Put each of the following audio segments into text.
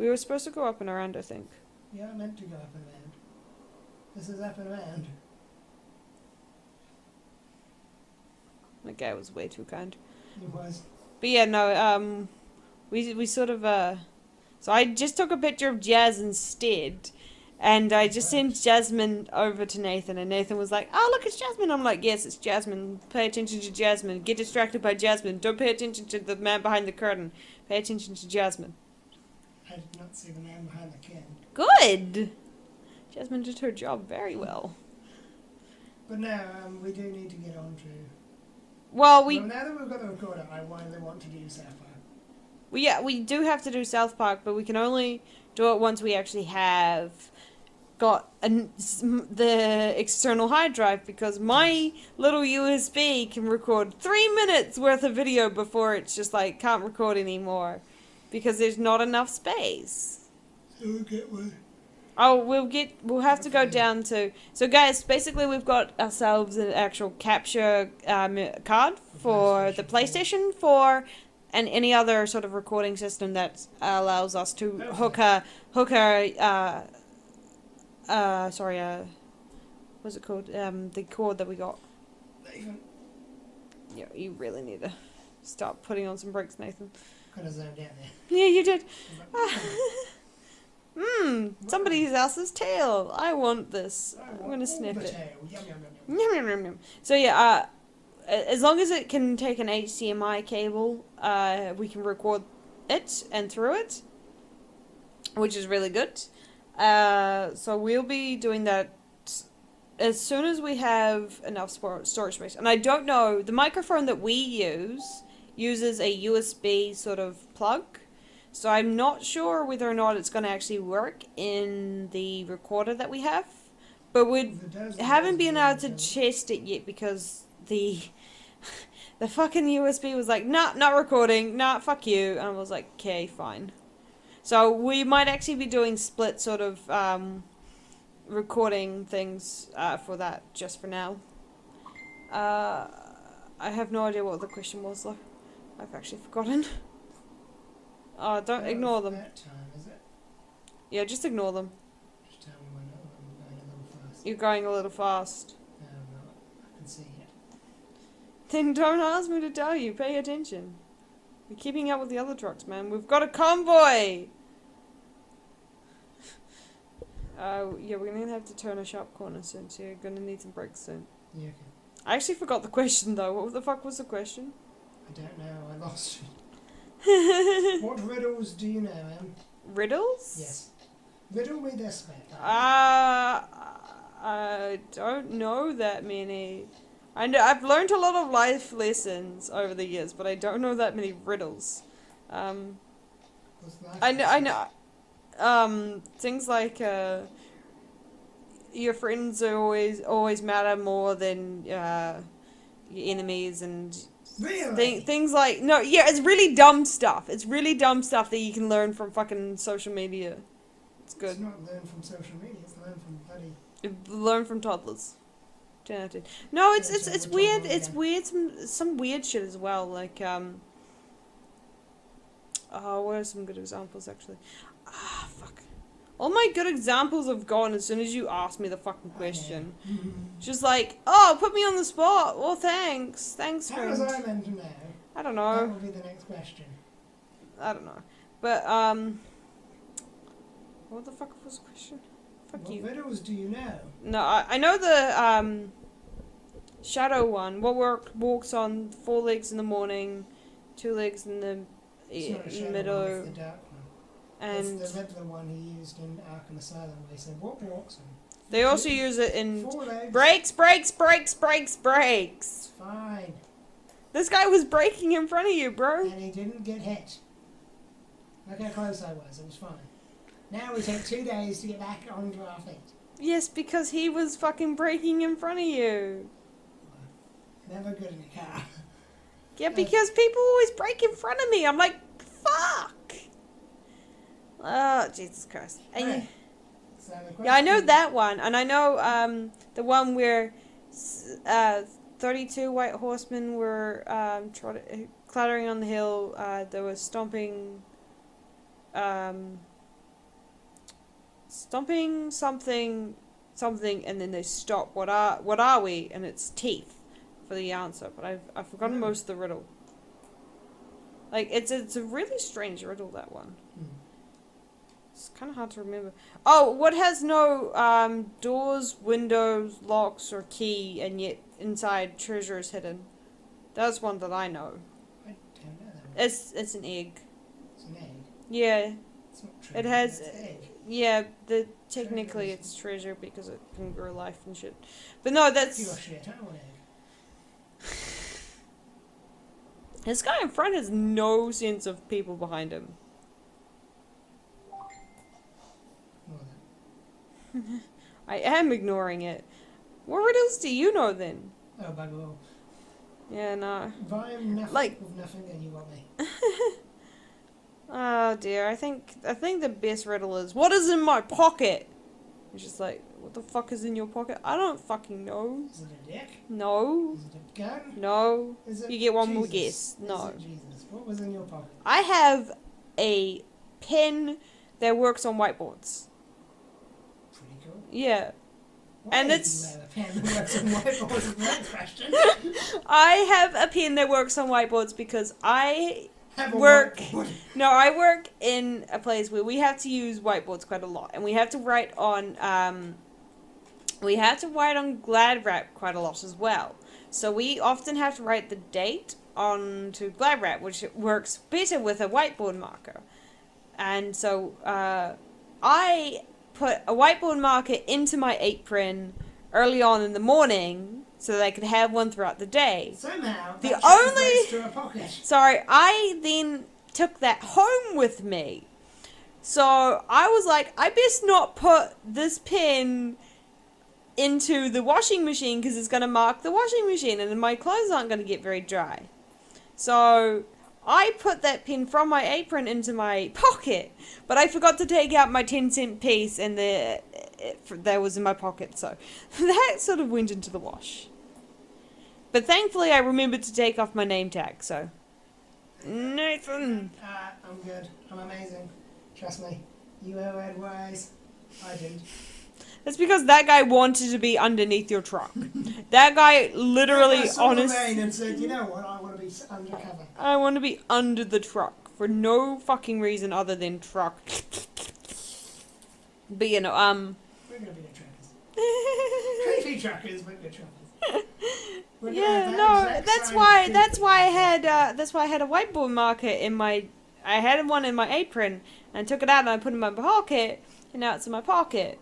We were supposed to go up and around, I think. Yeah, I meant to go up and around. This is up and around. That guy was way too kind. It was. But yeah, no, we sort of, so I just took a picture of Jazz instead, and I just sent Jasmine over to Nathan, and Nathan was like, oh, look, it's Jasmine. I'm like, yes, it's Jasmine. Pay attention to Jasmine. Get distracted by Jasmine. Don't pay attention to the man behind the curtain. Pay attention to Jasmine. I did not see the man behind the curtain. Good! Jasmine did her job very well. But now, we do need to get on to... Well, now that we've got the recorder, I really want to do South Park. Well, yeah, we do have to do South Park, but we can only do it once we actually have got the external hard drive, because my little USB can record 3 minutes worth of video before it's just like, can't record anymore, because there's not enough space. So we'll get one. Oh, we'll have to go down to... So guys, basically we've got ourselves an actual capture card for the PlayStation 4 and any other sort of recording system that allows us to hook a what's it called? The cord that we got. Nathan. Yeah, you really need to start putting on some brakes, Nathan. Kind of zoned out there. Yeah, you did. Somebody else's tail. I want this. I'm gonna sniff it. Yum, yum, Yum, yum, yum, yum. So yeah, as long as it can take an HDMI cable, we can record it and through it, which is really good. So we'll be doing that as soon as we have enough storage space. And I don't know, the microphone that we uses a USB sort of plug. So I'm not sure whether or not it's going to actually work in the recorder that we have. But we haven't been able to test it yet because the fucking USB was like, nah, not recording, nah, fuck you. And I was like, okay, fine. So we might actually be doing split sort of recording things for that just for now. I have no idea what the question was though. I've actually forgotten. Don't ignore them. That time, is it? Yeah, just ignore them. Just tell me when I'm going a little fast. You're going a little fast. No, I'm not. I can see it. Then don't ask me to tell you. Pay attention. We're keeping up with the other trucks, man. We've got a convoy! Yeah, we're gonna have to turn a sharp corner soon, so you're gonna need some brakes soon. Yeah, okay. I actually forgot the question, though. What the fuck was the question? I don't know. I lost it. What riddles do you know, Em? Riddles? Yes. Riddle me this, mate. I don't know that many. I've learned a lot of life lessons over the years, but I don't know that many riddles. I know. Things like your friends are always matter more than your enemies, and really? things like it's really dumb stuff. It's really dumb stuff that you can learn from fucking social media. It's good. It's not learn from social media. It's learn from bloody. Learn from toddlers. 10 out of 10. No, it's weird. It's weird. Some weird shit as well. Like what are some good examples actually? Fuck. All my good examples have gone as soon as you asked me the fucking question. Just like, oh, put me on the spot. Well, thanks. Thanks, How friend. was I meant to know? I don't know. That will be the next question. I don't know. But, what the fuck was the question? Fuck you. What riddles do you know? No, I know the, shadow one. What walks on 4 legs in the morning, 2 legs in the middle. It's the dark one. And it's the Riddler one he used in Arkham Asylum where he said, what walks on? they also use it in 4 legs. brakes. It's fine. This guy was braking in front of you, bro. And he didn't get hit. Look how close I was. It was fine. Now we take 2 days to get back onto our feet. Yes, because he was fucking braking in front of you. Never good in a car. Yeah, because people always brake in front of me. I'm like, fuck. Oh, Jesus Christ. And So yeah, I know that one. And I know the one where 32 white horsemen were clattering on the hill. They were stomping Stomping something, something, and then they stop. What are we? And it's teeth for the answer. But I've forgotten most of the riddle. Like it's a really strange riddle, that one. It's kind of hard to remember. Oh, what has no doors, windows, locks, or key, and yet inside treasure is hidden? That's one that I know. I don't know that one. It's an egg. It's an egg. Yeah, It's not true. it has. It's egg. Yeah, technically Treasure it's treasure because it can grow life and shit. But no, that's Pure shit. I want egg. this guy in front has no sense of people behind him. More than. I am ignoring it. What riddles do you know then? Oh, bugger all. Yeah, no. If I'm nothing with nothing, then you got me. Oh dear, I think the best riddle is, what is in my pocket? It's just like, what the fuck is in your pocket? I don't fucking know. Is it a dick? No. Is it a gun? No. Is it You get one more Jesus? guess. No. Is it Jesus? What was in your pocket? I have a pen that works on whiteboards. Pretty cool. Yeah. Why And do it's- you have a pen that works on whiteboards? Is that question? I have a pen that works on whiteboards because I Have a work. whiteboard. No, I work in a place where we have to use whiteboards quite a lot, and we have to write on Glad wrap quite a lot as well. So we often have to write the date onto Glad wrap, which works better with a whiteboard marker. And so I put a whiteboard marker into my apron early on in the morning so that I could have one throughout the day. Somehow, The that only- translates to a pocket. Sorry, I then took that home with me. So I was like, I best not put this pen into the washing machine because it's going to mark the washing machine and then my clothes aren't going to get very dry. So I put that pen from my apron into my pocket, but I forgot to take out my 10-cent piece and that was in my pocket. So that sort of went into the wash. But thankfully I remembered to take off my name tag, so Nathan. I'm good. I'm amazing. Trust me. You are red wise. I didn't. That's because that guy wanted to be underneath your truck. That guy literally, I saw the rain honestly, and said, you know what? I want to be undercover. I want to be under the truck for no fucking reason other than truck. But you know, We're gonna be the truckers. Creepy truckers, but good truckers. We're gonna yeah, have no, exact that's same why creepy I had a whiteboard marker in my. I had one in my apron and I took it out and I put it in my pocket and now it's in my pocket.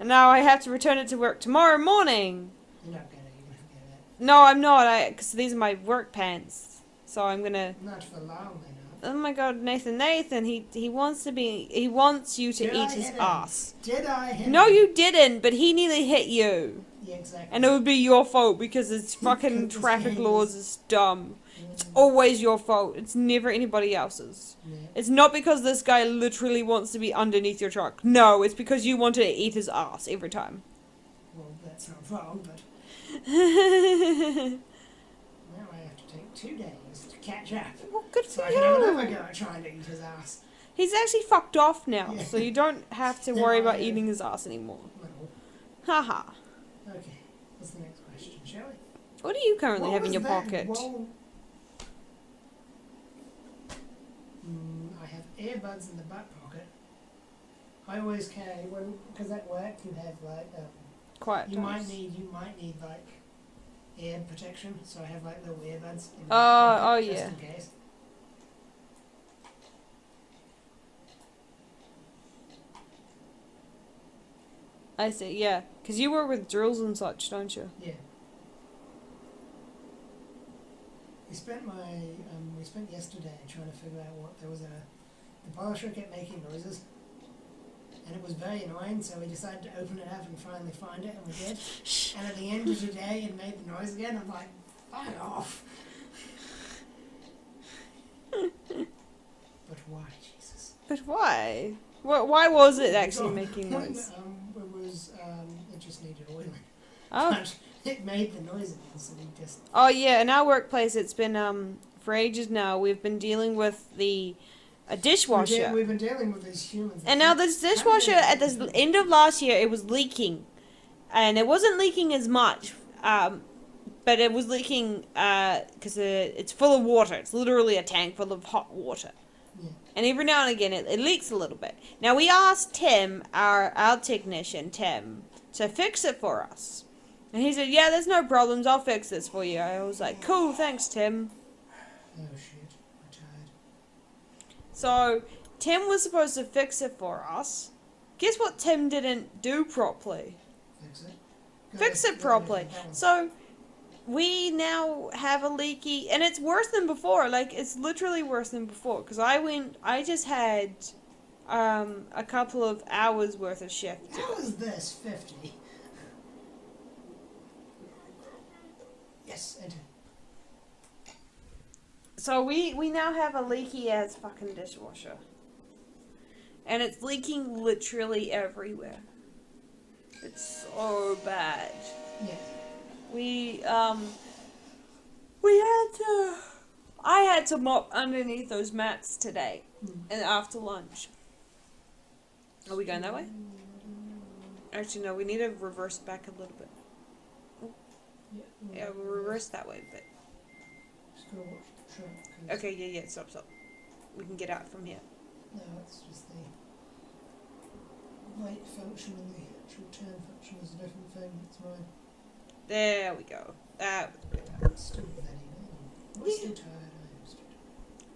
And now I have to return it to work tomorrow morning. You're not gonna forget No, I'm not. Because these are my work pants. So I'm gonna. it. Not for long, they Oh my God, Nathan! He wants to be. He wants you to Did eat I his hit him? ass. Did I hit No, him? you didn't. But he nearly hit you, Yeah, exactly. and it would be your fault because it's fucking Because traffic he laws is dumb. It's always your fault. It's never anybody else's. Yeah. It's not because this guy literally wants to be underneath your truck. No, it's because you want to eat his ass every time. Well, that's not wrong, but now I have to take 2 days to catch up. Well, good So for I can have another you. go at trying to eat his ass. He's actually fucked off now, Yeah. so you don't have to Yeah, worry about yeah. eating his ass anymore. Well, Haha. okay. What's the next question, shall we? What do you currently What have in was your that? pocket? Whoa. I have earbuds in the butt pocket. I always carry because at work you have like Quiet you times. might need like ear protection, so I have like little earbuds in Oh, my pocket oh, just yeah. in case. I see, yeah. Because you work with drills and such, don't you? Yeah. We spent yesterday trying to figure out what there was the polisher kept making noises. And it was very annoying, so we decided to open it up and finally find it, and we did. And at the end of the day, it made the noise again. I'm like, fuck off. But why, Jesus? But why? Why was it actually Oh, making noise? It just needed oiling. Oh. But it made the noise again, so we just... Oh yeah, in our workplace it's been for ages now we've been dealing with the A dishwasher. We've been dealing with these humans. And now this dishwasher, at the end of last year, it was leaking. And it wasn't leaking as much. But it was leaking because it's full of water. It's literally a tank full of hot water. Yeah. And every now and again, it leaks a little bit. Now, we asked Tim, our technician, Tim, to fix it for us. And he said, yeah, there's no problems. I'll fix this for you. I was like, cool, thanks, Tim. Oh, shit. I'm tired. So, Tim was supposed to fix it for us. Guess what Tim didn't do properly? Fix it properly. So, we now have a leaky, and it's worse than before. Like, it's literally worse than before. Because I just had a couple of hours worth of shift. How is this 50? Yes, enter. So we now have a leaky ass fucking dishwasher. And it's leaking literally everywhere. It's so bad. Yeah. I had to mop underneath those mats today. And after lunch. Are we going that way? Actually, no, we need to reverse back a little bit. Yeah, we'll reverse that way, but... Just go watch the truck. Okay, yeah, stop. We can get out from here. No, it's just the weight function and the actual turn function is a different thing. It's mine. There we go. That was great. It's still very bad. I'm still tired. I am still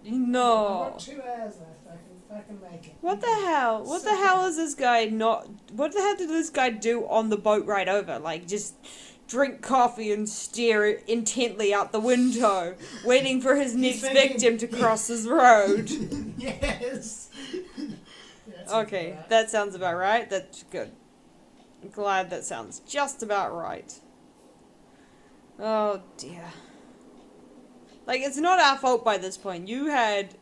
tired. No. I've got 2 hours left. I can make it. What the hell? What the hell is this guy not... What the hell did this guy do on the boat ride over? Like, just drink coffee and stare intently out the window, waiting for his next victim to cross his road. Yes. Okay, that sounds about right. That's good. I'm glad that sounds just about right. Oh, dear. Like, it's not our fault by this point. You had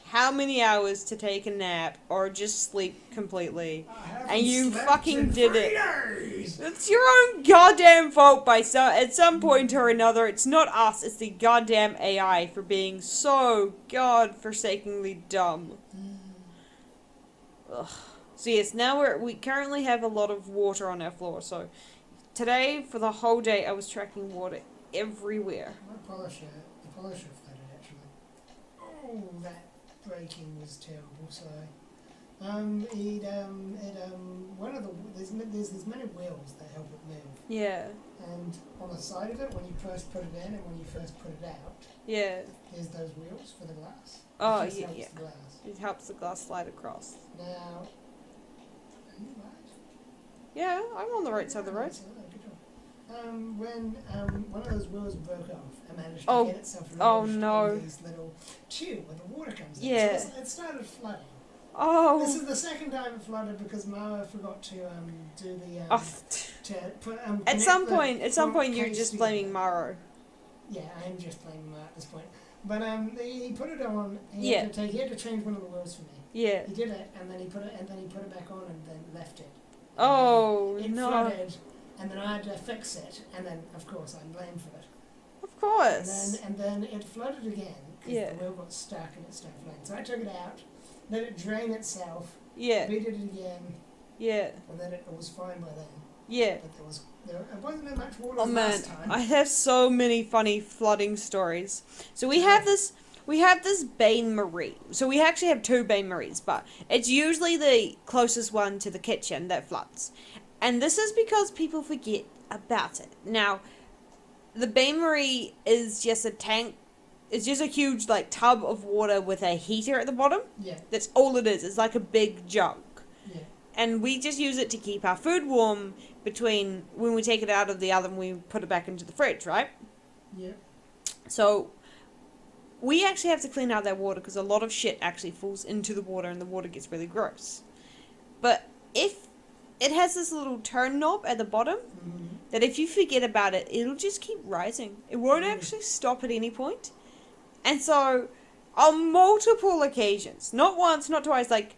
how many hours to take a nap or just sleep completely, and you fucking did it. It's your own goddamn fault at some point or another. It's not us, it's the goddamn AI for being so godforsakingly dumb. Ugh. So yes, now we currently have a lot of water on our floor, so today, for the whole day, I was tracking water everywhere. The polisher flooded actually. Oh, that braking was terrible. So, there's many wheels that help it move. Yeah. And on the side of it, when you first put it in and when you first put it out, yeah, there's those wheels for the glass. Oh, it yeah. the glass. It helps the glass slide across. Now, are you right? Yeah, I'm on the right side of the road. Good job. When one of those wheels broke off, it managed to get itself lodged in this little tube where the water comes in. Yeah. So it started flooding. Oh. This is the second time it flooded because Mara forgot to do the to put At some point, you're just blaming Maro. Yeah, I am just blaming Mara at this point. But he put it on. He had to change one of the wheels for me. Yeah. He did it, and then he put it back on, and then left it. Oh it no! Flooded, and then I had to fix it, and then of course I'm blamed for it. Of course. And then it flooded again because the wheel got stuck and it started flooding. So I took it out. Let it drain itself. Yeah. Beat it again. Yeah. And then it was fine by then. Yeah. But there wasn't that much water Oh last man, time. I have so many funny flooding stories. So we have this Bain Marie. So we actually have 2 Bain Maries, but it's usually the closest one to the kitchen that floods. And this is because people forget about it. Now, the Bain Marie is just a tank. It's just a huge, like, tub of water with a heater at the bottom. Yeah. That's all it is. It's like a big jug. Yeah. And we just use it to keep our food warm between when we take it out of the oven, we put it back into the fridge, right? Yeah. So we actually have to clean out that water because a lot of shit actually falls into the water and the water gets really gross. But if it has this little turn knob at the bottom, that if you forget about it, it'll just keep rising. It won't actually stop at any point. And so, on multiple occasions, not once, not twice, like,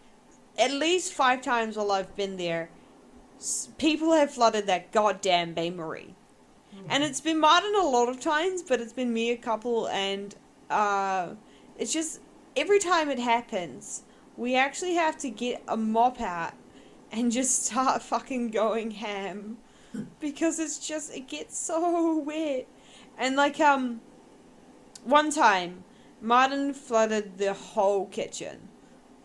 at least 5 times while I've been there, people have flooded that goddamn Bain Marie. And it's been Martin a lot of times, but it's been me a couple, and, it's just, every time it happens, we actually have to get a mop out and just start fucking going ham. Because it gets so wet. And like, one time, Martin flooded the whole kitchen.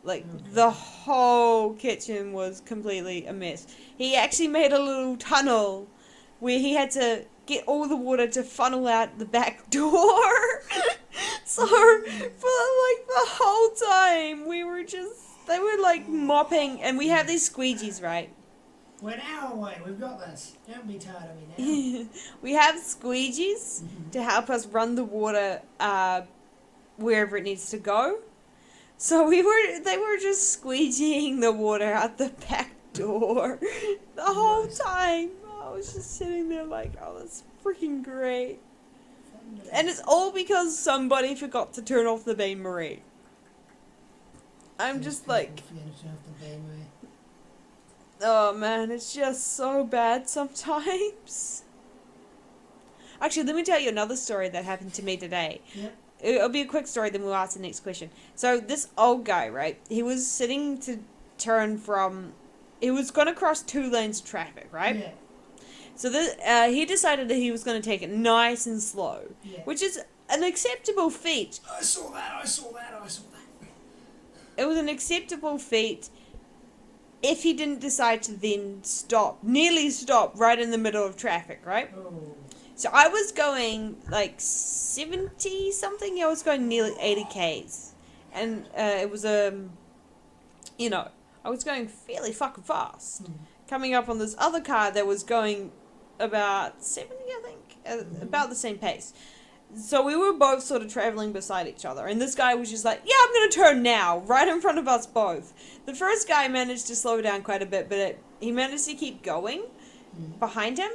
Like, the whole kitchen was completely a mess. He actually made a little tunnel where he had to get all the water to funnel out the back door. So, for like the whole time, they were like mopping, and we have these squeegees, right? We're an hour away. We've got this. Don't be tired of me now. We have squeegees to help us run the water wherever it needs to go. So they were just squeegeeing the water out the back door the whole time. I was just sitting there like, oh, that's freaking great. And it's all because somebody forgot to turn off the bain-marie. I'm just like, oh man, it's just so bad sometimes. Actually, let me tell you another story that happened to me today. Yep. It'll be a quick story, then we'll ask the next question. So this old guy, right? He was sitting to turn from... He was going to cross 2 lanes of traffic, right? Yeah. So he decided that he was going to take it nice and slow, which is an acceptable feat. I saw that. It was an acceptable feat if he didn't decide to then nearly stop right in the middle of traffic, right? Oh. So I was going like 70 something. I was going nearly 80 k's, and it was I was going fairly fucking fast, coming up on this other car that was going about 70, I think, about the same pace. So we were both sort of traveling beside each other, and this guy was just like, yeah, I'm gonna turn now, right in front of us both. The first guy managed to slow down quite a bit, but he managed to keep going behind him.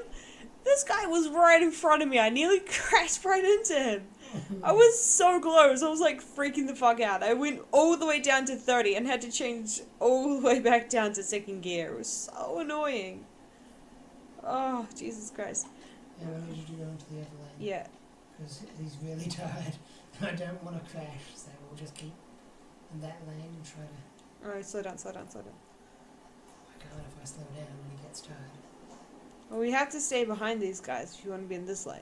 This guy was right in front of me. I nearly crashed right into him. I was so close. I was like freaking the fuck out. I went all the way down to 30 and had to change all the way back down to 2nd gear. It was so annoying. Oh, Jesus Christ. Yeah, I need you to go into the other lane. Yeah. Because he's really tired. And I don't want to crash, so we'll just keep in that lane and try to... Alright, slow down. I can't if I slow down when he gets tired. Well, we have to stay behind these guys if you want to be in this lane.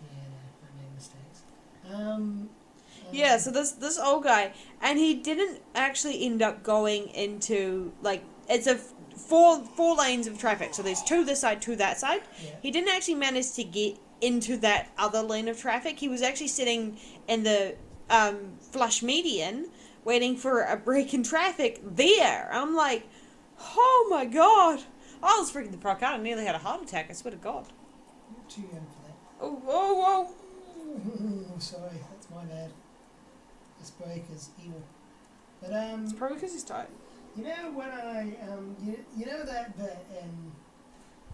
Yeah, no, I made mistakes. Yeah, so this old guy, and he didn't actually end up going into, like, it's a four lanes of traffic, so there's 2 this side, 2 that side. Yeah. He didn't actually manage to get into that other lane of traffic. He was actually sitting in the flush median, waiting for a break in traffic there. I'm like, oh my god. I was freaking the fuck out. I nearly had a heart attack, I swear to god. You're too young for that. Oh, whoa. Sorry, that's my bad. This break is evil. But It's probably because he's tired. you know when I you know that bit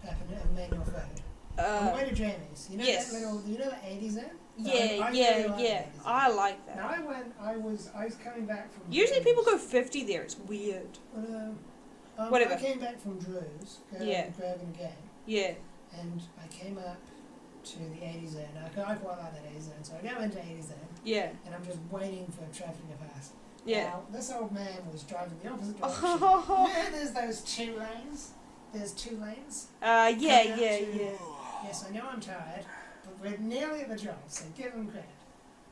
happened in Main North Road? On the way to Jamie's. You know yes. that little you know the 80s zone? Yeah, I really like yeah. 80s. I like that. Now I was coming back from Usually Drew's. people go 50 there. It's weird. Whatever. I came back from Drew's, grabbing a game. Yeah. And I came up to the 80s zone. I quite like that 80s zone, so I go into 80s zone. Yeah. And I'm just waiting for traffic to pass. Yeah. Now, this old man was driving the opposite direction. Oh. Yeah, there's those 2 lanes. There's 2 lanes. Yeah. Yes, I know I'm tired, but we're nearly at the job, so give him credit.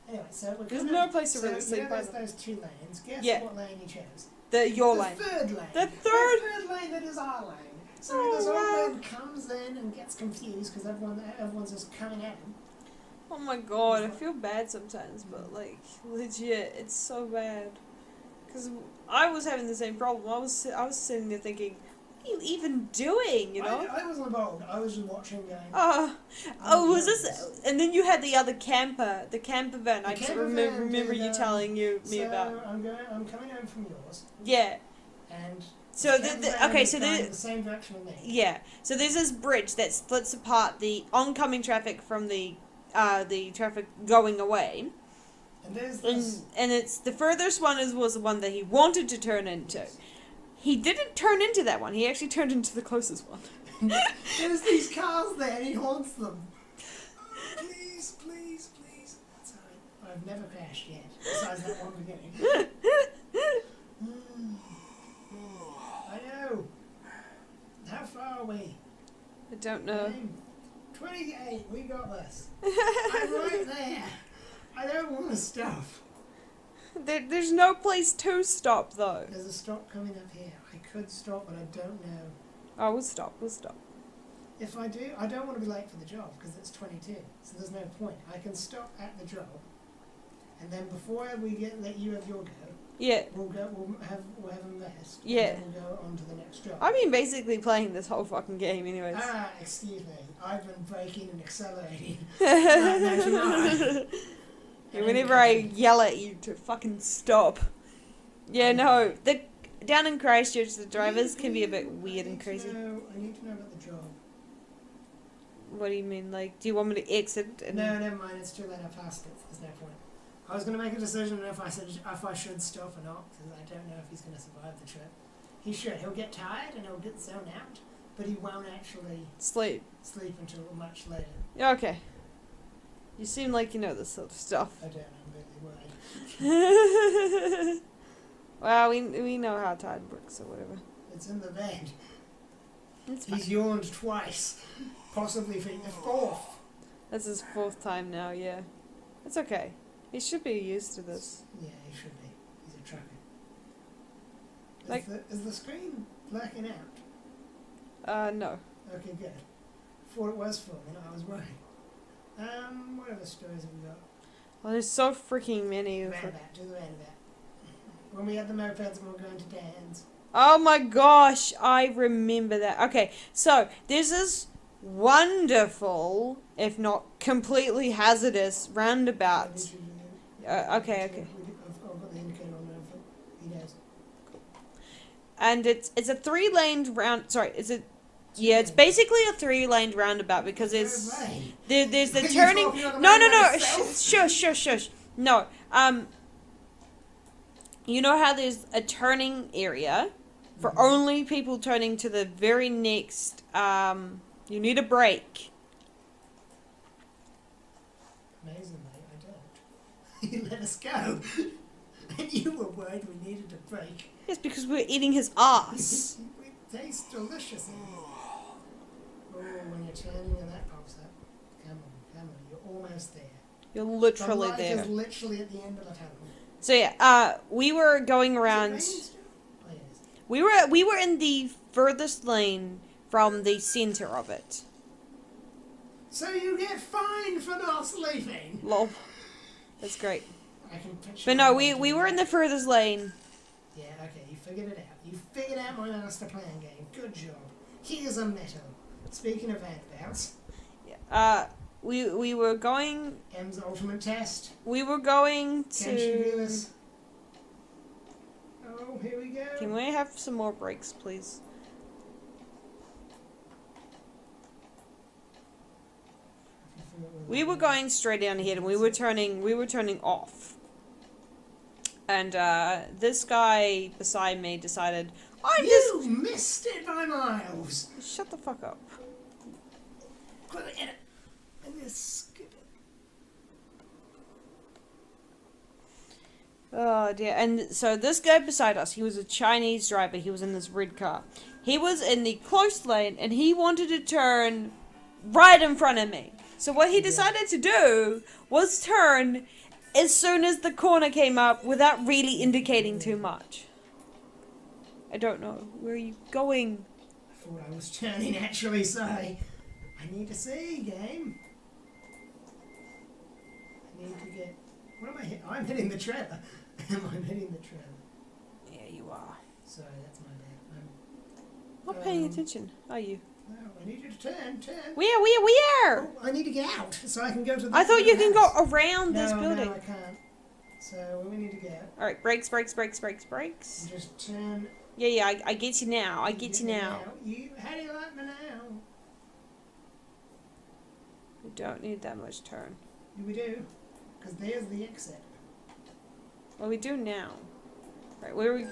Anyway, so we're There's no place to really sleep. There's those 2 lanes. Guess what lane you chose? Your the lane. Third lane. The third? The 3rd lane that is our lane. So this old wow. man comes in and gets confused because everyone's just coming at him. Oh my god, I feel bad sometimes, but like, legit, it's so bad. Because I was having the same problem. I was sitting there thinking, what are you even doing, you know? I wasn't involved. I was just watching going. Was this? And then you had the other camper, the camper van. The I just camper remember van you did, telling me so about. I'm coming home from yours. Yeah. And so the camper van is going the same direction with me. Yeah. So there's this bridge that splits apart the oncoming traffic from the traffic going away. And there's this. And it's the furthest one was the one that he wanted to turn into. Yes. He didn't turn into that one. He actually turned into the closest one. There's these cars there, and he haunts them. Please. Sorry. I've never crashed yet, besides that one beginning. I know. How far are we? I don't know. 28, we got this. I'm right there. I don't want to stop. There's no place to stop though. There's a stop coming up here. I could stop, but I don't know. Oh, we'll stop. We'll stop. If I do, I don't want to be late for the job because it's 22. So there's no point. I can stop at the job, and then before we let you have your go, Yeah. we'll have a rest. Yeah. And then we'll go on to the next job. I've been basically playing this whole fucking game, anyways. Excuse me. I've been braking and accelerating. Right, no, you're not. Yeah, whenever I yell at you to fucking stop. Yeah, no. Down in Christchurch, the drivers can be a bit weird and crazy. I need to know about the job. What do you mean? Like, do you want me to exit? And No, never mind. It's too late. I passed it. There's no point. I was going to make a decision if I should stop or not, because I don't know if he's going to survive the trip. He should. He'll get tired and he'll get zoned out, but he won't actually sleep until much later. Yeah, okay. You seem like you know this sort of stuff. I don't. I'm really worried. Well, we know how time works or whatever. It's in the bed. It's fine. He's yawned twice, possibly for the fourth. That's his fourth time now. Yeah, it's okay. He should be used to this. Yeah, he should be. He's a trucker. Like, is the screen blacking out? No. Okay, good. Thought it was full, and I was worried. What other stories have we got? Well, there's so freaking many. Roundabout, do the roundabout. When we had the mopeds and we were going to Dan's. Oh my gosh, I remember that. Okay, so there's this wonderful, if not completely hazardous, roundabout. Okay. I've got the indicator on there. He knows. And it's a 3-laned round. Sorry, yeah, it's basically a 3-laned roundabout because there's the turning. No. Shush. No. You know how there's a turning area for only people turning to the very next. You need a brake. Amazingly, I don't. You let us go, and you were worried we needed a brake. Yes, because we're eating his ass. It tastes delicious. Oh, when you're turning and that pops up. Come on, you're almost there. You're literally the light there. is literally at the end of the tunnel. So yeah, we were going around. Oh, yes. We were in the furthest lane from the center of it. So you get fined for not sleeping. Lol. That's great. I can picture. But no, we were in the furthest lane. Yeah, okay, you figured it out. You figured out my master plan game. Good job. Here's a meta. Speaking of roundabouts. Yeah. We were going. M's ultimate test. We were going to. Can she do this? Oh, here we go. Can we have some more breaks, please? We were going straight down ahead, and we were turning off. And this guy beside me decided, You missed it by miles. Shut the fuck up. Quickly, get it. And just skip it. Oh dear. And so this guy beside us, he was a Chinese driver. He was in this red car. He was in the close lane, and he wanted to turn right in front of me. So what he decided to do was turn as soon as the corner came up without really indicating too much. I don't know. Where are you going? I thought I was turning actually, sorry. I need to see, game. I need to get... What am I hitting? I'm hitting the trailer. Am I hitting the trailer? Yeah, you are. Sorry, that's my bad. I'm not paying attention, are you? No, I need you to turn. Where? Oh, I need to get out so I can go to the... I thought you can go house. around this building. No, I can't. So we need to go. Alright, brakes. And just turn... Yeah, I get you now. How do you like me now? We don't need that much turn. We do. Because there's the exit. Well, we do now. Right, where are we...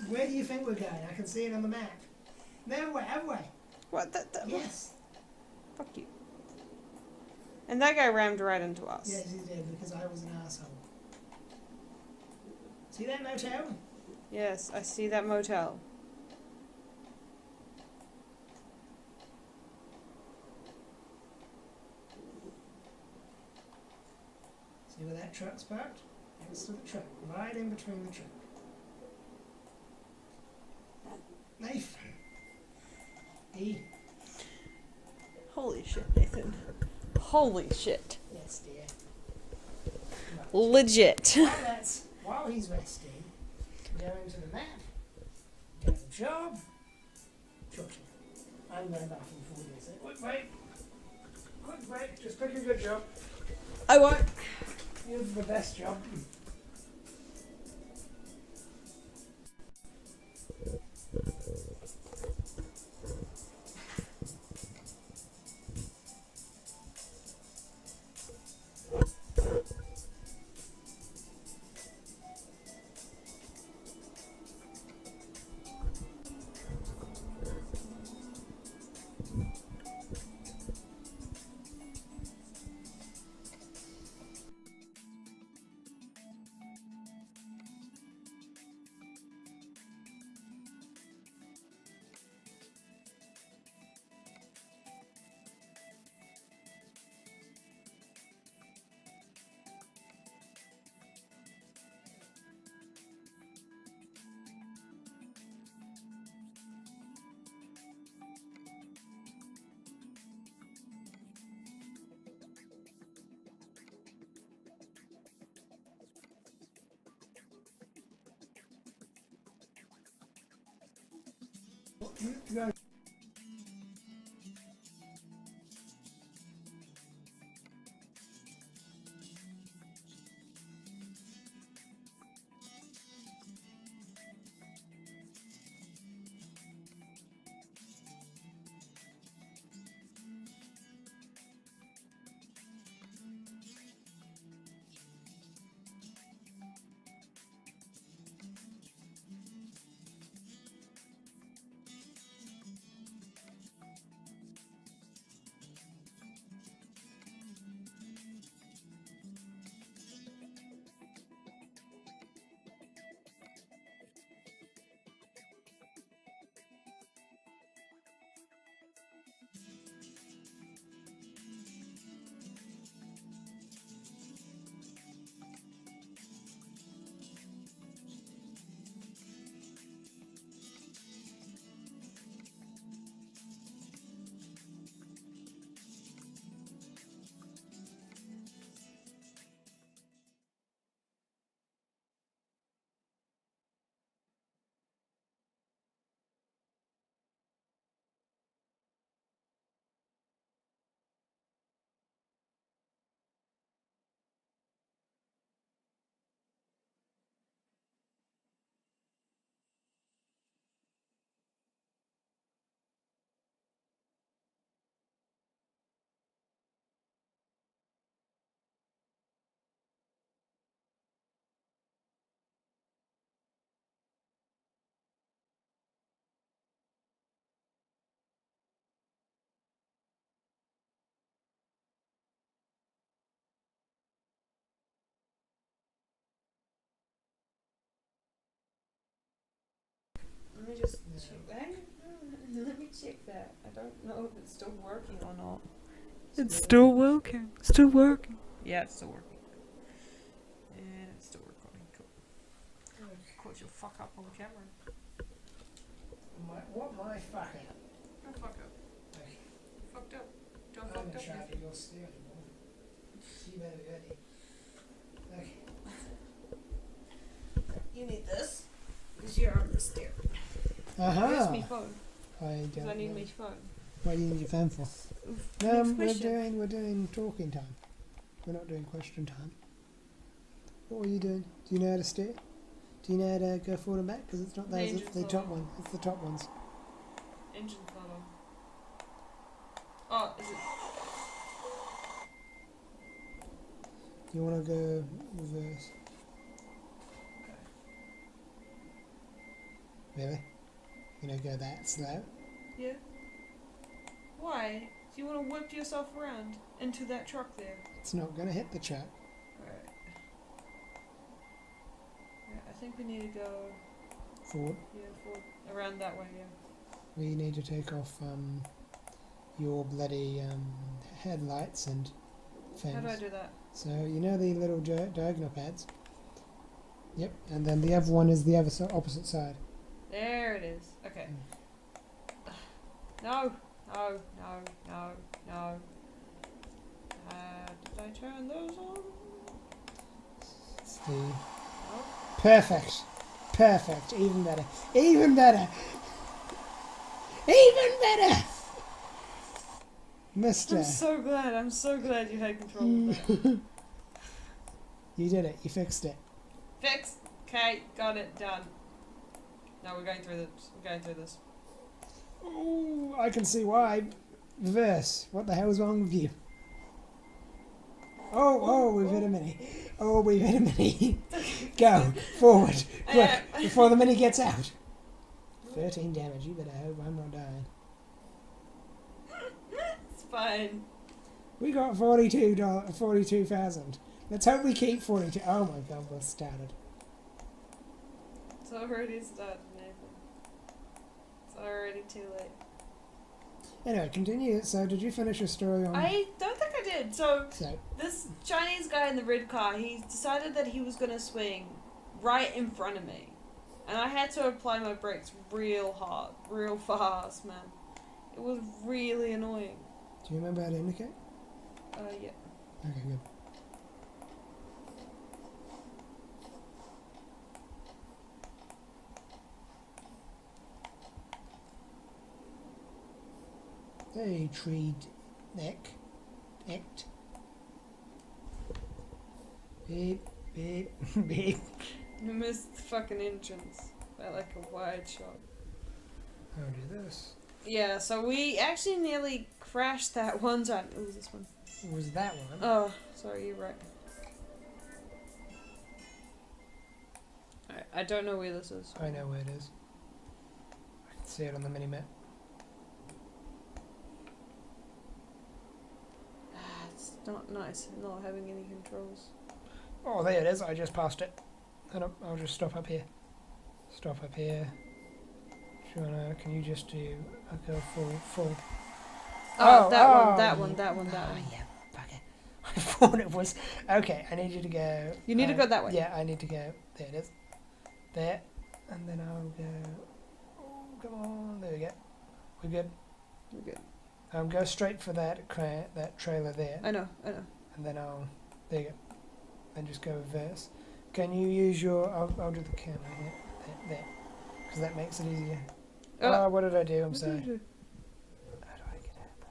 Where do you think we're going? I can see it on the map. No way, other way. What? Yes. Fuck you. And that guy rammed right into us. Yes, he did, because I was an asshole. See that motel? Yes, I see that motel. See where that truck's parked? Next to the truck, right in between the truck. Knife. E. Holy shit, Nathan. Holy shit. Yes, dear. Right. Legit. While he's resting, go into the map, go to job, trucking. I'm going back and forth this. Quick break. Quick break. Just pick a good job. I won't. You're the best job. Go. Let me just check. Let me check that. I don't know if it's still working or not. It's still working. Still working. Yeah, it's still working. And it's still recording. Cool. Caught your fuck up on camera. What my fuck up? Don't fuck up. Okay. Fucked up. Don't I'm fuck in up. charge of your steering wheel. You better be ready. Okay. You need this because you're on the stair. Where's my phone? I Because don't I need know. my phone. What do you need your phone for? Oof. We're doing talking time. We're not doing question time. What are you doing? Do you know how to steer? Do you know how to go forward and back? Because it's not those. It's the top one. It's the top ones. Engine's not on. Oh, is it? You want to go reverse? Really? You know, go that slow? Yeah. Why? Do you want to whip yourself around into that truck there? It's not going to hit the truck. Alright. Yeah, I think we need to go... Forward. Yeah, forward. Around that way, yeah. We need to take off your bloody headlights and things. How do I do that? So, you know the little diagonal pads? Yep, and then the other one is the other opposite side. There it is. Okay. No, no, no, no, no. Did I turn those on? It's the... No. Perfect. Perfect. Even better. Even better. Even better! Mister. I'm so glad you had control of that. You did it. You fixed it. Fixed. Okay, got it, done. No, we're going through this. We're going through this. Ooh, I can see why. Reverse. What the hell's wrong with you? Oh, we've hit a mini. Oh, we've hit a mini. Go, forward, quick, before the mini gets out. 13 damage. You better hope I'm not dying. It's fine. We got 42,000. Let's hope we keep 42. Oh my god, we're started. It's already started, Nathan. It's already too late. Anyway, continue. So, did you finish your story on... I don't think I did. So, So, this Chinese guy in the red car, he decided that he was going to swing right in front of me. And I had to apply my brakes real hard, real fast, man. It was really annoying. do you remember how to indicate? Yeah. Okay, good. Hey, tree neck. Act. Beep, beep, beep. You missed the fucking entrance by like a wide shot. I'll do this. Yeah, so we actually nearly crashed that one time. It was this one. What was that one? Oh, sorry, you're right. I don't know where this is. I know where it is. I can see it on the mini-map. It's not nice not having any controls. Oh, there it is. I just passed it. I'll just stop up here. Stop up here. Shona, can you just do... I'll go full. That one. Yeah, bugger. I thought it was... Okay, I need you to go... You need to go that way. Yeah, I need to go... There it is. There. And then I'll go... Oh, come on. There we go. We're good. We're good. Go straight for that trailer there. I know. And then I'll... There you go. Then just go reverse. Can you use your... I'll do the camera here. There. Because that makes it easier. Oh, what did I do? I'm sorry. How do I get out there?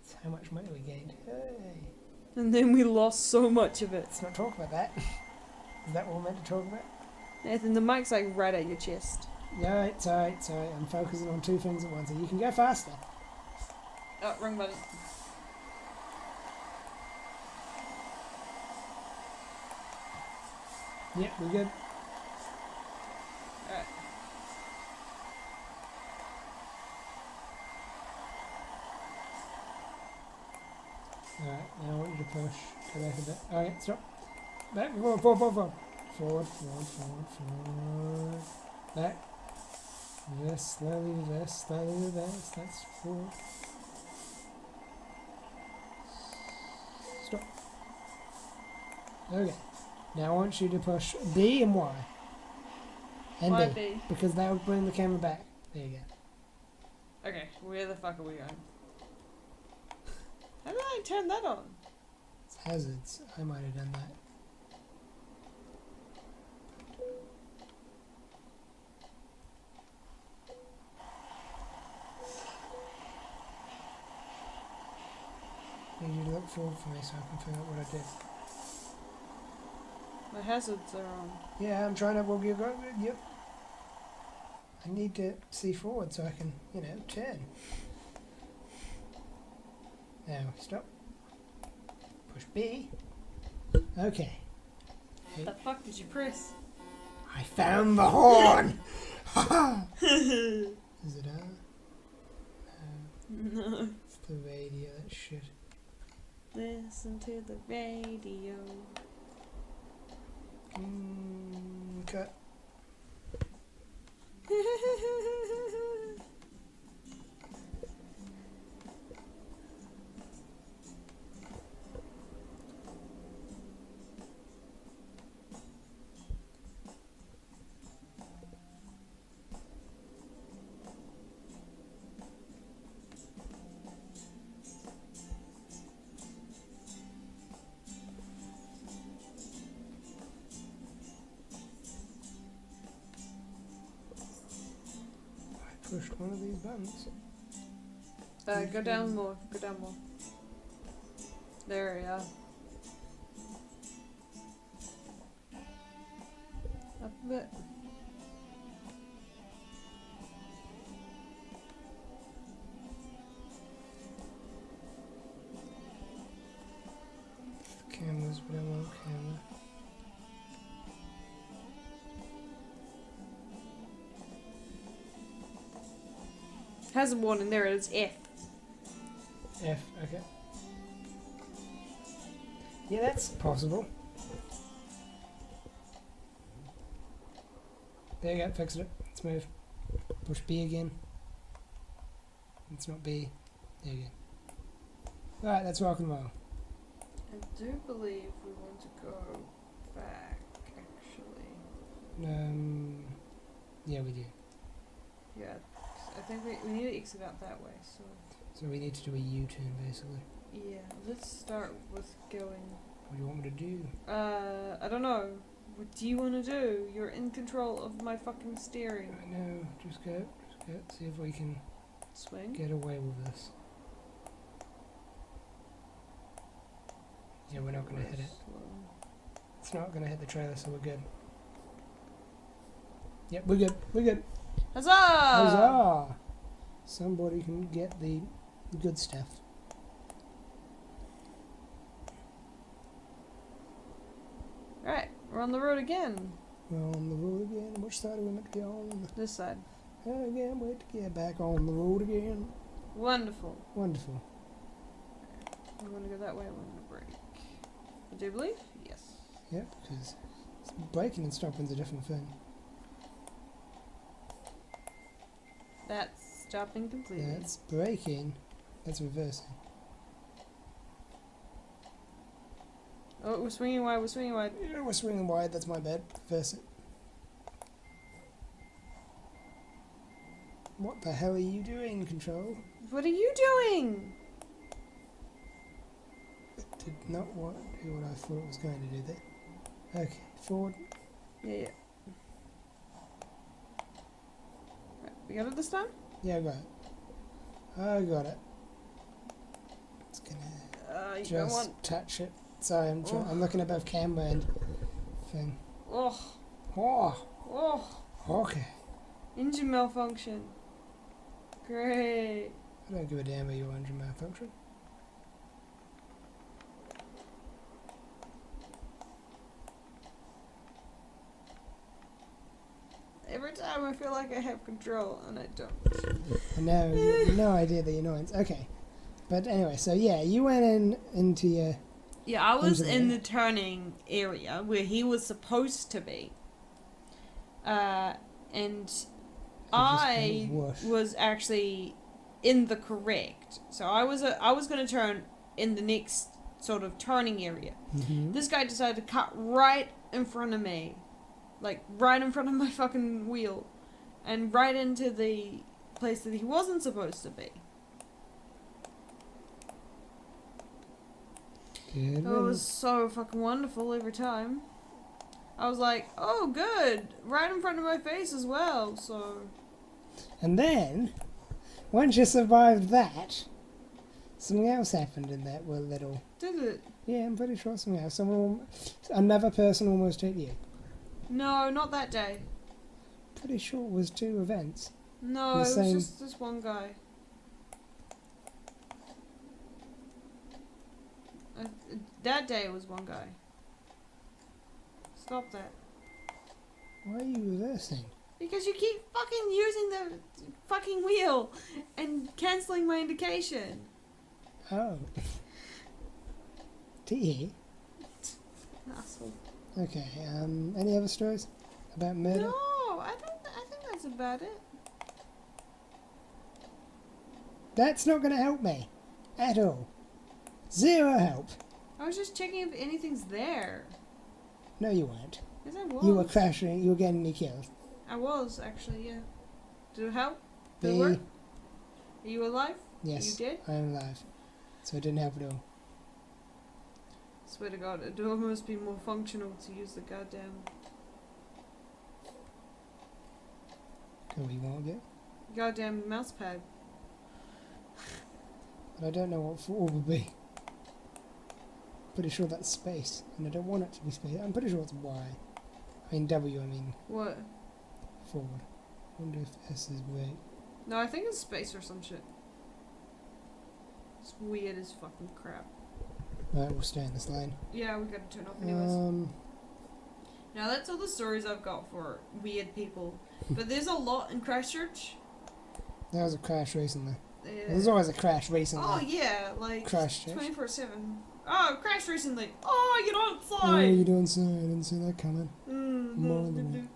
It's how much money we gained. Hey. And then we lost so much of it. Let's not talk about that. Is that what we're meant to talk about? Nathan, the mic's like right at your chest. Yeah, it's alright. I'm focusing on two things at once. And you can go faster. Oh, wrong button. Yep, we're good. Alright. Alright, now I want you to push. Go back a bit. Alright, stop. Back, forward. Forward. Back. Reverse, slowly reverse. That's forward. Stop. Okay. Now I want you to push B and Y. And Why B. B? Because that would bring the camera back. There you go. Okay, where the fuck are we going? How did I turn that on? It's hazards. I might have done that. I need you to look forward for me so I can figure out what I did. My hazards are on. Yeah, I'm trying to... Well, yep. I need to see forward so I can, turn. Now, stop. Push B. Okay. What the fuck did you press? I found the horn! Ha ha! Is it on? No. Let's the radio, that shit. Listen to the radio. Cut. Pushed one of these buttons. Go down more. Go down more. There we are. Up a bit. Cameras, but I want camera. Has a warning. There it is. F. F, okay. Yeah, that's possible. There you go, fixed it. Let's move. Push B again. It's not B. There you go. Alright, that's rock and roll. I do believe we want to go back, actually. Yeah, we do. Yeah, I think we need to exit out that way, so... So we need to do a U-turn, basically. Yeah, let's start with going... What do you want me to do? I don't know. What do you want to do? You're in control of my fucking steering. I know, just go. See if we can Swing? get away with this. Yeah, we're not going to hit it. It's not going to hit the trailer, so we're good. Yep, we're good. We're good. Huzzah! Huzzah! Somebody can get the good stuff. Right, we're on the road again. We're on the road again. Which side are we meant to get on? This side. Oh, again, wait to get back on the road again. Wonderful. Wonderful. I'm going to go that way. I'm going to brake. I do believe? Yes. Yep, because braking and stopping's a different thing. That's stopping completely. That's braking. That's reversing. Oh, we're swinging wide. We're swinging wide. Yeah, we're swinging wide. That's my bad. Reverse it. What the hell are you doing, Control? What are you doing? It did not do what I thought it was going to do there. Okay, forward. Yeah. Right, we got it this time? Yeah, I got it. I got it. It's gonna You don't just want... touch it. Sorry, I'm looking above camera and thing. Oh. Oh, Oh. okay. Engine malfunction. Great. I don't give a damn about your engine malfunction. Every time I feel like I have control, and I don't. No, you have no idea the annoyance. Okay. But anyway, so yeah, you went into your... Yeah, I was into in there. the turning area where he was supposed to be. And I whoosh. was actually in the correct. So I was going to turn in the next sort of turning area. Mm-hmm. This guy decided to cut right in front of me. Like, right in front of my fucking wheel. And right into the place that he wasn't supposed to be. Good. It was so fucking wonderful every time. I was like, oh, good. Right in front of my face as well, so... And then, once you survived that, something else happened in that little... Did it? Yeah, I'm pretty sure something else. Another person almost hit you. No, not that day. Pretty sure it was 2 events. No, The it was same- just this one guy. That day it was one guy. Stop that. Why are you reversing? Because you keep fucking using the fucking wheel and cancelling my indication. Oh. Tee. Asshole. Okay, any other stories about murder? No, I think that's about it. That's not going to help me. At all. Zero help. I was just checking if anything's there. No, you weren't. Yes, I was. You were crashing, you were getting me killed. I was, actually, yeah. Did it help? Did it B. work? Are you alive? Yes, You did? I am alive. So it didn't help at all. Swear to God, it'd almost be more functional to use the goddamn... Oh, you want to get? goddamn mouse pad. But I don't know what 4 would be. Pretty sure that's space, and I don't want it to be space. I'm pretty sure it's Y. I mean W, I mean What? forward. Wonder if S is wait. No, I think it's space or some shit. It's weird as fucking crap. Right, we'll stay in this lane. Yeah, we gotta turn off anyways. Um, Now that's all the stories I've got for weird people. But there's a lot in Christchurch. there was a crash recently. Yeah. There's always a crash recently. Oh yeah, like Christchurch. 24/7. Oh, crash recently. Oh, you don't Oh, fly. you doing so? I didn't see that coming. More than that.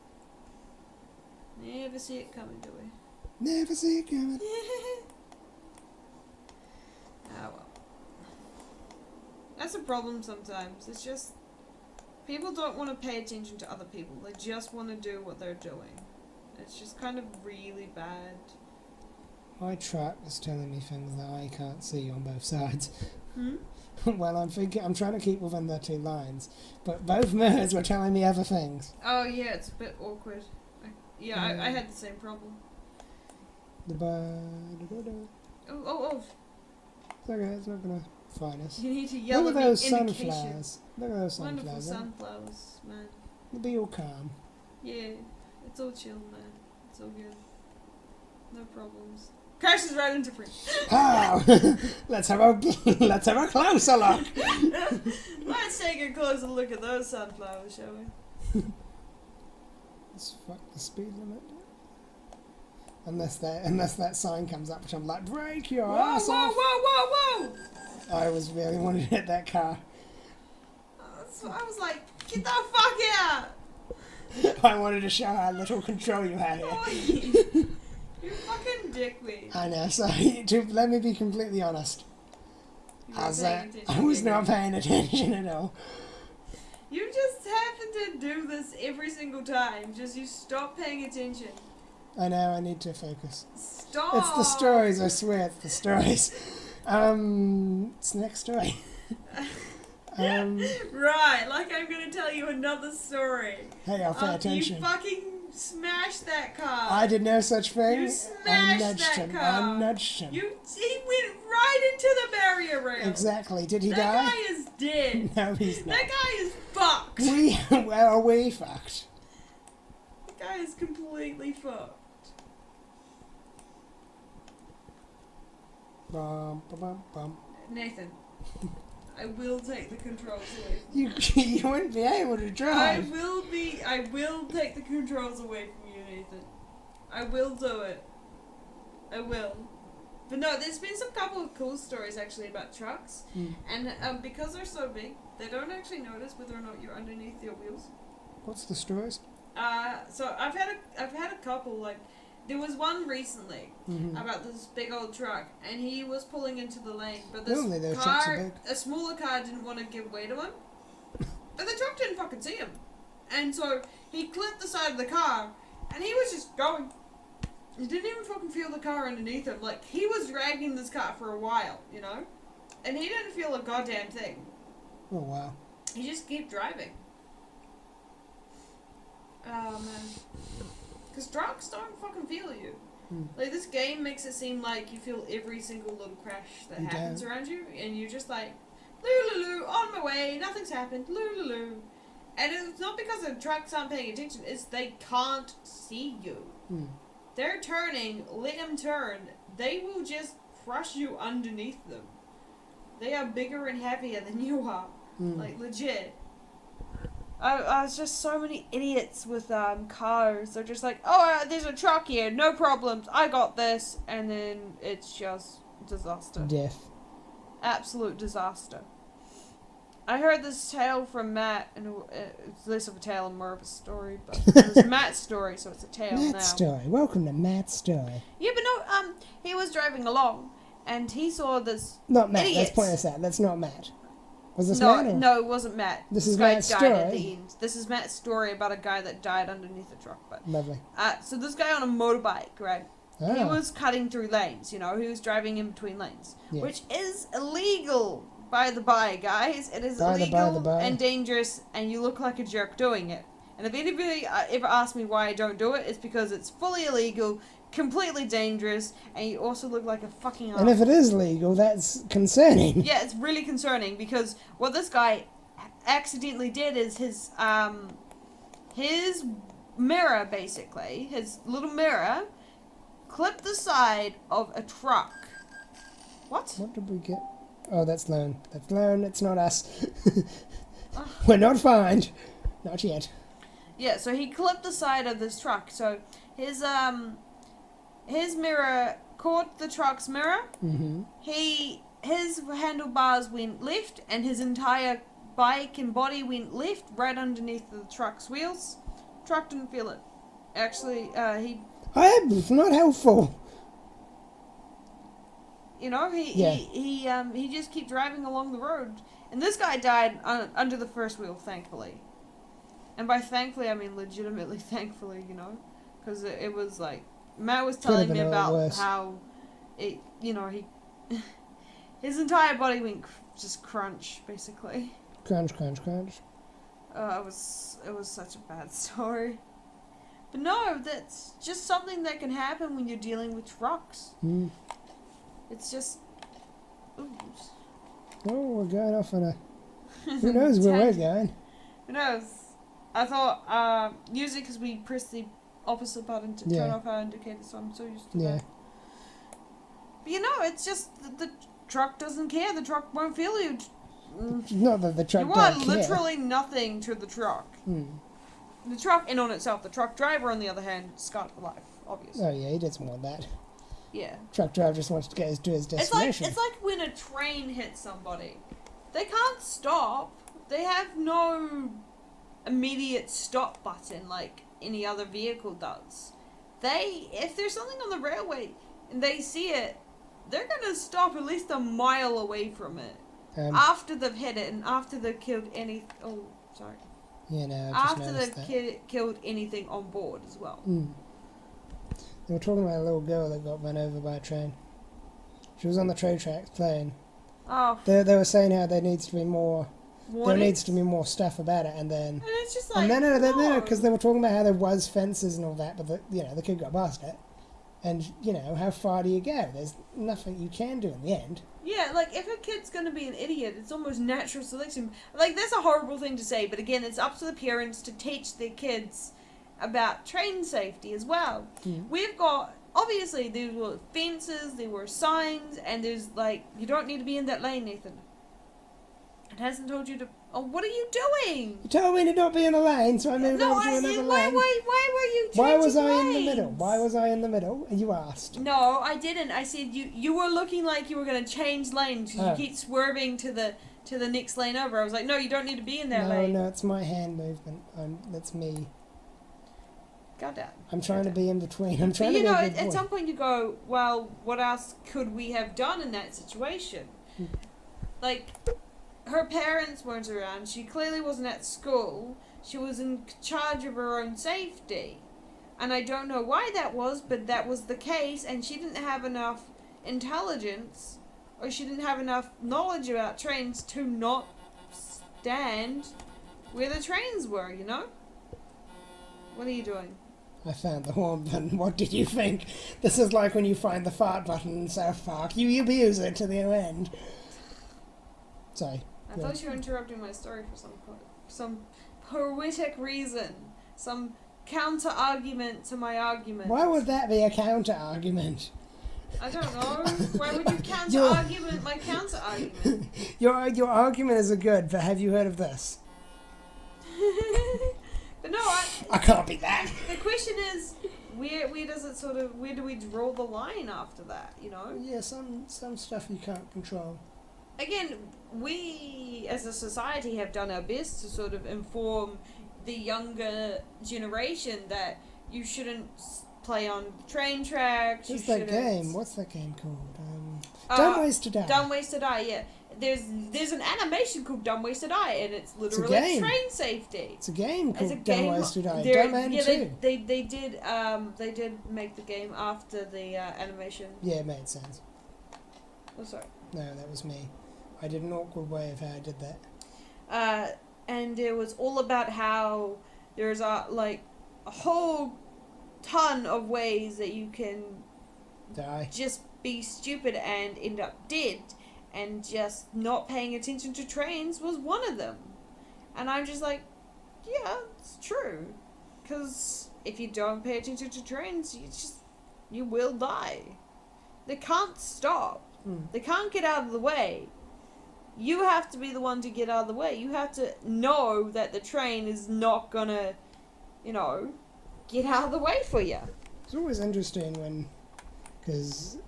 Never see it coming, do we? Never see it coming. Ah well. That's a problem sometimes. It's just people don't want to pay attention to other people. They just want to do what they're doing. It's just kind of really bad. My truck is telling me things that I can't see on both sides. Hmm? Well, I'm trying to keep within the 2 lines, but both mirrors were telling me other things. Oh yeah, it's a bit awkward. I had the same problem. Oh, It's okay, it's not gonna find us. you need to yell Look at at those me indication. sunflowers. Look at those Wonderful sunflowers. sunflowers, man. They'll be all calm. Yeah, it's all chill, man. It's all good. No problems. Crashes right into free. Oh, let's have a closer look. Let's take a closer look at those sunflowers, shall we? Let's fuck the speed limit. Unless that sign comes up, which I'm like, break your Whoa, ass whoa, off. whoa, whoa, whoa! I was really wanting to hit that car. So I was like, get the fuck out! I wanted to show how little control you had here. Oi. You fucking dickweed. I know, so let me be completely honest. You I weren't paying attention, I was did not you? paying attention at all. You just happen to do this every single time. Just you stop paying attention. I know, I need to focus. Stop! It's the stories, I swear, it's the stories. It's the next story. Right, like I'm gonna tell you another story. Hey, I'll pay attention. You fucking smashed that car. I did no such thing. You I smashed nudged that him. car. I nudged him. He went right into the barrier rail. Exactly. Did he that die? guy is dead. No, he's not. That guy is fucked. We fucked. That guy is completely fucked. Bum, bum, bum, bum. Nathan, I will take the controls away from You wouldn't be able to I drive. will take the controls away from you, Nathan. I will do it. I will. But no, there's been some couple of cool stories actually about trucks, and because they're so big, they don't actually notice whether or not you're underneath your wheels. What's the stories? So I've had a couple, like there was one recently about this big old truck, and he was pulling into the lane, but this Normally those trucks are car, big. a smaller car, didn't want to give way to him, but the truck didn't fucking see him, and so he clipped the side of the car, and he was just going. He didn't even fucking feel the car underneath him. Like, he was dragging this car for a while, you know? And he didn't feel a goddamn thing. Oh, wow. He just kept driving. Oh, man. Because trucks don't fucking feel you. Like, this game makes it seem like you feel every single little crash that You happens don't. around you. And you're just like, loo, on my way, nothing's happened, loo. And it's not because the trucks aren't paying attention, it's they can't see you. They're turning, let them turn. They will just crush you underneath them. They are bigger and heavier than you are. Like, legit. I was just so many idiots with cars. They're just like, oh, there's a truck here, no problems, I got this. And then it's just disaster. Death. absolute disaster. I heard this tale from Matt, and it's less of a tale and more of a story, but it was Matt's story, so it's a tale now. Matt's story. Welcome to Matt's story. Yeah, but no, he was driving along, and he saw this Not Matt. idiot. Let's point this out. That's not Matt. Was this No, Matt? Or? no, it wasn't Matt. This is guy Matt's died story. at the end. This is Matt's story about a guy that died underneath a truck. But Lovely. so this guy on a motorbike, right? Ah. He was cutting through lanes. You know, he was driving in between lanes, Yeah. which is illegal. By the by, guys, it is By the illegal by. and dangerous, and you look like a jerk doing it. And if anybody ever asks me why I don't do it, it's because it's fully illegal, completely dangerous, and you also look like a fucking And if it is legal, that's concerning. yeah, it's really concerning because what this guy accidentally did is his mirror, basically, his little mirror, clipped the side of a truck. What? What did we get? Oh, that's Lone. That's Lone. It's not us. We're not fined. Not yet. Yeah, so he clipped the side of this truck. So his mirror caught the truck's mirror. Mm-hmm. His handlebars went left, and his entire bike and body went left, right underneath the truck's wheels. Truck didn't feel it. Actually, It's not helpful. you know, he just kept driving along the road, and this guy died under the first wheel, thankfully. And by thankfully, I mean legitimately thankfully, you know, because it was like Matt was telling me about how it, you know, his entire body went just crunch, basically. Crunch. It was such a bad story. But no, that's just something that can happen when you're dealing with trucks. Mm. It's just... Oops. Oh, we're going off on a... Who knows where we're going? Who knows? I thought, usually because we press the opposite button to turn off our indicator, so I'm so used to that. But you know, it's just the truck doesn't care. The truck won't feel you. Not that the truck You don't are care. literally nothing to the truck. The truck in on itself. The truck driver, on the other hand, scarred for life, obviously. Oh yeah, he doesn't want that. Yeah. Truck driver just wants to get to his destination. It's like when a train hits somebody. They can't stop. They have no immediate stop button like any other vehicle does. If there's something on the railway and they see it, they're gonna stop at least a mile away from it. After they've hit it and after they've killed any... Oh, sorry. Yeah, no, After they've killed anything on board as well. They were talking about a little girl that got run over by a train. She was on the train tracks playing. Oh. They were saying how there needs to be more... What There needs to be more stuff about it, and then... And it's just like, no, because they were talking about how there was fences and all that, but the kid got past it. And, how far do you go? There's nothing you can do in the end. Yeah, like, if a kid's gonna be an idiot, it's almost natural selection. Like, that's a horrible thing to say, but again, it's up to the parents to teach their kids about train safety as well. We've got... Obviously, there were fences, there were signs, and there's, like, you don't need to be in that lane, Nathan. It hasn't told you to... Oh, what are you doing? You told me to not be in the lane, so I moved over to another lane. Why were you changing Why was I in the lanes? middle? Why was I in the middle? You asked. No, I didn't. I said you were looking like you were going to change lanes. You keep swerving to the next lane over. I was like, no, you don't need to be in that lane. No, it's my hand movement. That's me. Goddamn. I'm trying to be in between. I'm trying but to be a good at boy. some point you go, well, what else could we have done in that situation? Like, her parents weren't around. She clearly wasn't at school. She was in charge of her own safety. And I don't know why that was, but that was the case, and she didn't have enough intelligence, or she didn't have enough knowledge about trains to not stand where the trains were, you know? What are you doing? I found the horn button. What did you think? This is like when you find the fart button in South Park. You abuse it to the end. Sorry. I thought you were interrupting my story for some poetic reason. Some counter-argument to my argument. Why would that be a counter-argument? I don't know. Why would you counter-argument my counter-argument? Your argument is good, but have you heard of this? But no, I can't be that. The question is, where do we draw the line after that, you know? Yeah, some stuff you can't control. again, we as a society have done our best to sort of inform the younger generation that you shouldn't play on train tracks. What's you that shouldn't. game? What's that game called? Dumb Ways to Die. Dumb Ways to Die. Yeah, there's an animation called Dumb Ways to Die, and it's literally game. train safety. It's a game It's a called Dumb game. Ways to Die. They're- Dumb and yeah, two. they did make the game after the animation. Yeah, it made sense. Oh, sorry. No, that was me. I did an awkward way of how I did that. And it was all about how there's a whole ton of ways that you can Die. just be stupid and end up dead, and just not paying attention to trains was one of them. And I'm just like, yeah, it's true, because if you don't pay attention to trains, you will die. They can't stop. They can't get out of the way. You have to be the one to get out of the way. You have to know that the train is not gonna, get out of the way for you. It's always interesting when, because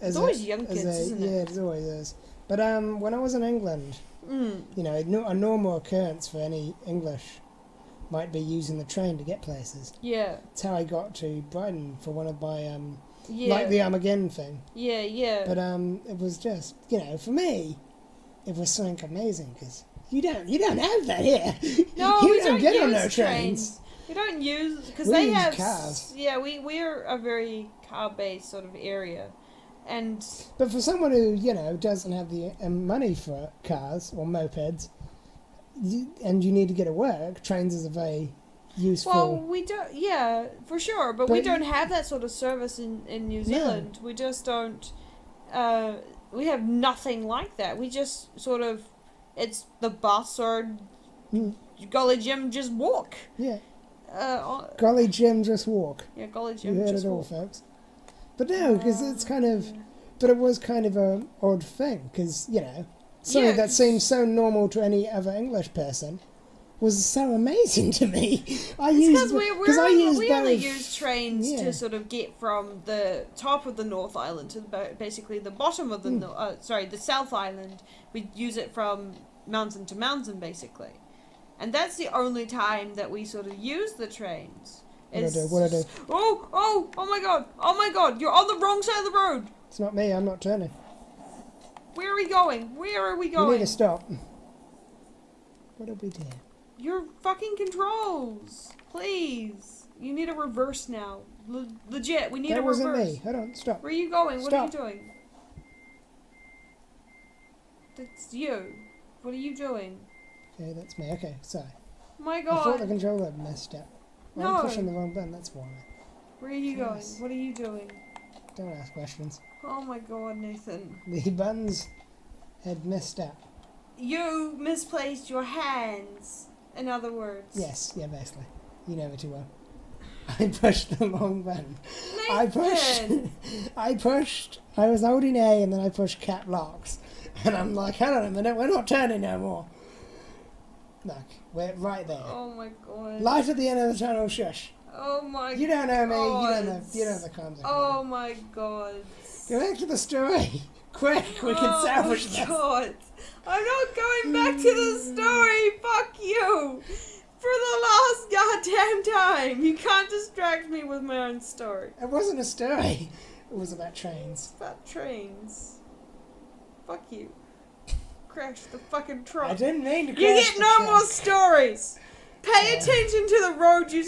It's always young kids, isn't it? Yeah, it always is. But when I was in England, a normal occurrence for any English might be using the train to get places. Yeah. That's how I got to Brighton for one of my Yeah. like the Armageddon thing. Yeah, yeah. But it was just, for me, it was something amazing because you don't have that here. No, you we don't get use on no trains. We don't use, because We they use have cars. Yeah, we're a very car-based sort of area, and But for someone who doesn't have the money for cars or mopeds, and you need to get to work, trains is a very useful. well, we don't. Yeah, for sure, but we But- don't have that sort of service in New Zealand. We just don't. We have nothing like that. We just sort of, it's the bus or golly Jim just walk. Yeah. Uh, Golly Jim, just walk. yeah, golly Jim You heard just it all, walk. folks. But no, because it's kind of. But it was kind of an odd thing, because, something Yeah, that seems so normal to any other English person was so amazing to me. Because we only both- use trains Yeah. to sort of get from the top of the North Island to basically the bottom of the the South Island. We use it from mountain to mountain, basically. And that's the only time that we sort of use the trains. What I do? Oh my god, you're on the wrong side of the road. It's not me, I'm not turning. Where are we going? Where are we You going? need to stop. What did we do? Your fucking controls. Please. You need a reverse now. Legit, we need a That reverse. wasn't me. Hold on, stop. Where are you going? What are you Stop. doing? That's you. What are you doing? Okay, that's me. Okay, sorry. My I thought the god. controller messed up. Well, No. I'm pushing the wrong button, that's why. Where are you going? Yes. What are you doing? Don't ask questions. Oh my god, Nathan. The buttons had messed up. You misplaced your hands. In other words. Yes, yeah, basically. You know me too well. I pushed the wrong button. Nathan. I was holding A and then I pushed cap locks. And I'm like, hold on a minute, we're not turning no more. Look, we're right there. Oh my god. Light at the end of the tunnel, shush. Oh my god. You don't know me, you don't know the concept. Oh my god. Go back to the story. Quick, we can salvage Oh my this. god. I'm not going back to the story. Fuck you. For the last goddamn time. You can't distract me with my own story. It wasn't a story. It was about trains. It's about trains. Fuck you. Crash the fucking truck. I didn't mean to crash You get the no truck. more stories. Pay Yeah. attention to the road you...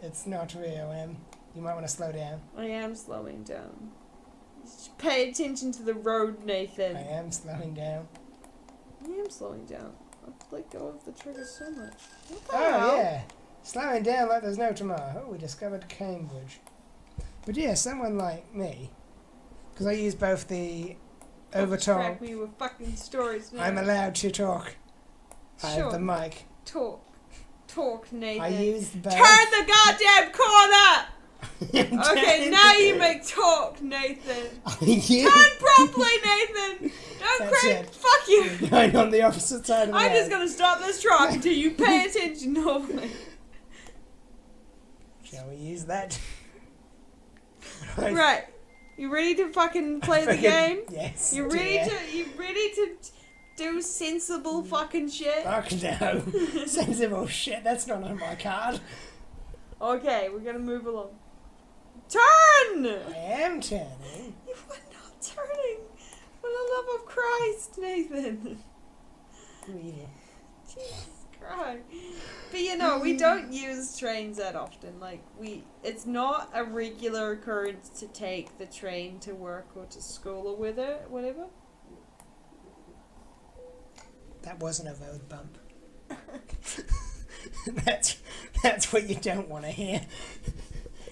It's not real, You might want to slow down. I am slowing down. You should pay attention to the road, Nathan. I am slowing down. I am slowing down. I've let go of the trigger so much. What the Oh, hell? yeah. Slowing down like there's no tomorrow. Oh, we discovered Cambridge. But yeah, someone like me, because I use both the Don't distract overtalk. me with fucking stories now. I'm allowed to talk. I have the mic. Talk, Nathan. I use both. Turn the goddamn corner! Okay, Turn now you the- make talk, Nathan. I use- Turn properly, Nathan! Don't That's crank. it. Fuck you! Going on the opposite side of the I'm road. just gonna stop this truck until you pay attention normally. Shall we use that? Right. You ready to fucking play the game? Yes. You ready to do sensible fucking shit? Fuck no. Sensible shit, that's not on my card. Okay, we're gonna move along. Turn! I am turning. You were not turning. For the love of Christ, Nathan. Really? Jesus Christ. But you know, we don't use trains that often. Like, it's not a regular occurrence to take the train to work or to school or whatever. That wasn't a road bump. That's what you don't want to hear.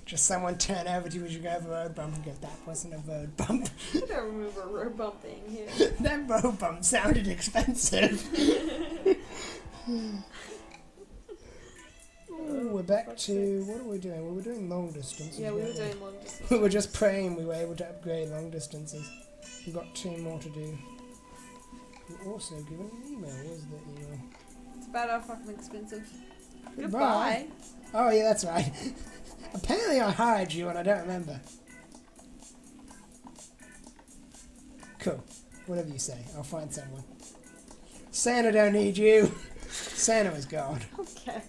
Just someone turn over to you as you go over a road bump and go, that wasn't a road bump. I don't remember a road bump being here. That road bump sounded expensive. Ooh, we're back to, what are we doing? We were doing long distances. Yeah, we were doing long distance. We were just praying we were able to upgrade long distances. We've got 2 more to do. We're also given an email. Where's the email? It's about how fucking expensive. Goodbye. Oh, yeah, that's right. Apparently I hired you and I don't remember. Cool. Whatever you say. I'll find someone. Santa don't need you. Santa was gone. Okay.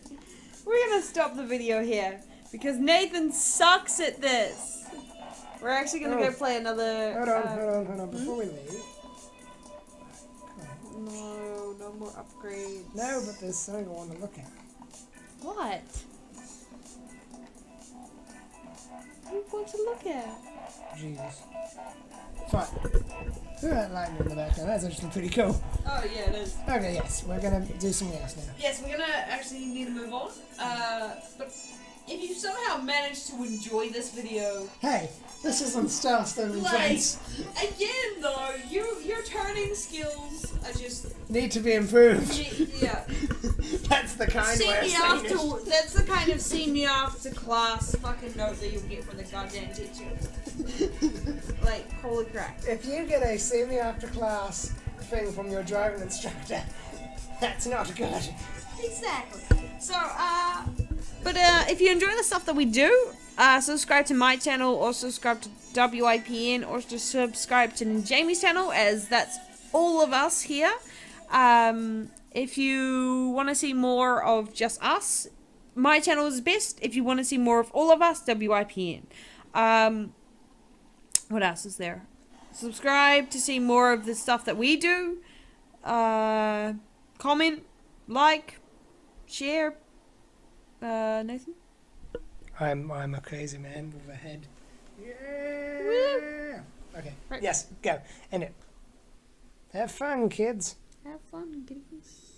We're gonna stop the video here because Nathan sucks at this. We're actually gonna go play another. Hold on. Before we leave. No more upgrades. No, but there's something I want to look at. What? What do you want to look at? Jesus. Fine. Look at that lightning in the background. That's actually pretty cool. Oh yeah, it is. Okay, yes. We're going to do something else now. Yes, we're gonna actually need to move on. But if you somehow managed to enjoy this video, Hey, this is on Star Stolen Friends. again though, your turning skills are just Need to be improved. yeah. That's the kind way of saying it. That's the kind of senior after class fucking note that you'll get from the goddamn teacher. Like, holy crap. If you get a semi after class thing from your driving instructor, that's not good. Exactly. So, but if you enjoy the stuff that we do, subscribe to my channel, or subscribe to WIPN, or just subscribe to Jamie's channel, as that's all of us here. If you want to see more of just us, my channel is best. If you want to see more of all of us, WIPN. What else is there? Subscribe to see more of the stuff that we do. Comment, like, share. Nathan? I'm a crazy man with a head. Yeah. Woo. Okay. Right. Yes, go. End it. Have fun, kids. Have fun, kiddies.